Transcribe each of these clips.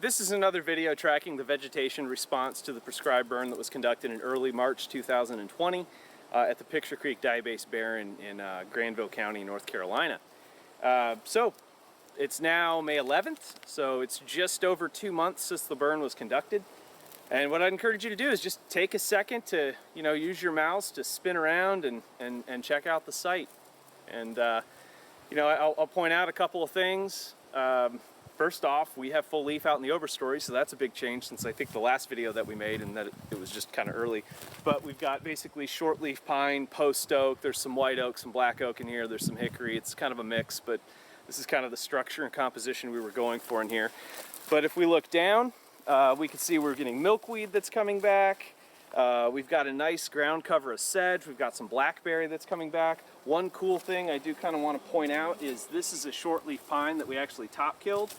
This is another video tracking the vegetation response to the prescribed burn that was conducted in early March 2020 at the Picture Creek Dye-Base Barren in Granville County, North Carolina. So it's now May 11th, so it's just over 2 months since the burn was conducted. And what I'd encourage you to do is just take a second to, use your mouse to spin around and check out the site. And, I'll point out a couple of things. First off, we have full leaf out in the overstory, so that's a big change since I think the last video that we made, and that it was just kind of early. But we've got basically short leaf pine, post oak, there's some white oak, some black oak in here, there's some hickory. It's kind of a mix, but this is kind of the structure and composition we were going for in here. But if we look down, we can see we're getting milkweed that's coming back. We've got a nice ground cover of sedge. We've got some blackberry that's coming back. One cool thing I do kind of want to point out is this is a short leaf pine that we actually top killed.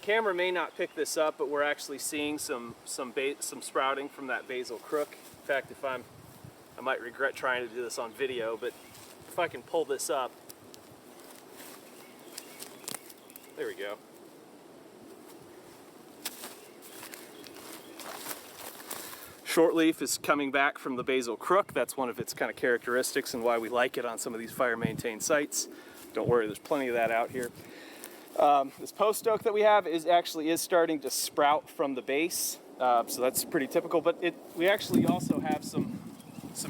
Camera may not pick this up, but we're actually seeing some sprouting from that basal crook. In fact, I might regret trying to do this on video, but if I can pull this up, there we go. Short leaf is coming back from the basal crook. That's one of its kind of characteristics and why we like it on some of these fire maintained sites. Don't worry, there's plenty of that out here. This post oak that we have is starting to sprout from the base, so that's pretty typical. But we actually also have some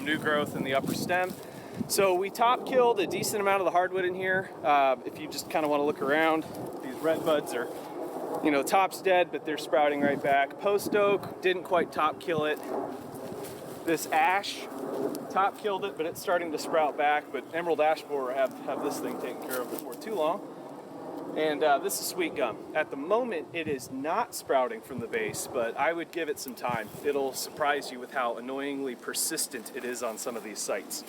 new growth in the upper stem. So we top killed a decent amount of the hardwood in here. If you just kind of want to look around, these red buds are, top's dead, but they're sprouting right back. Post oak didn't quite top kill it. This ash top killed it, but it's starting to sprout back. But emerald ash borer have this thing taken care of before too long. And this is sweet gum. At the moment, it is not sprouting from the base, but I would give it some time. It'll surprise you with how annoyingly persistent it is on some of these sites.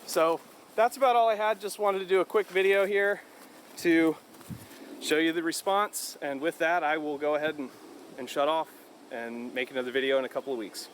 So that's about all I had. Just wanted to do a quick video here to show you the response. And with that, I will go ahead and shut off and make another video in a couple of weeks.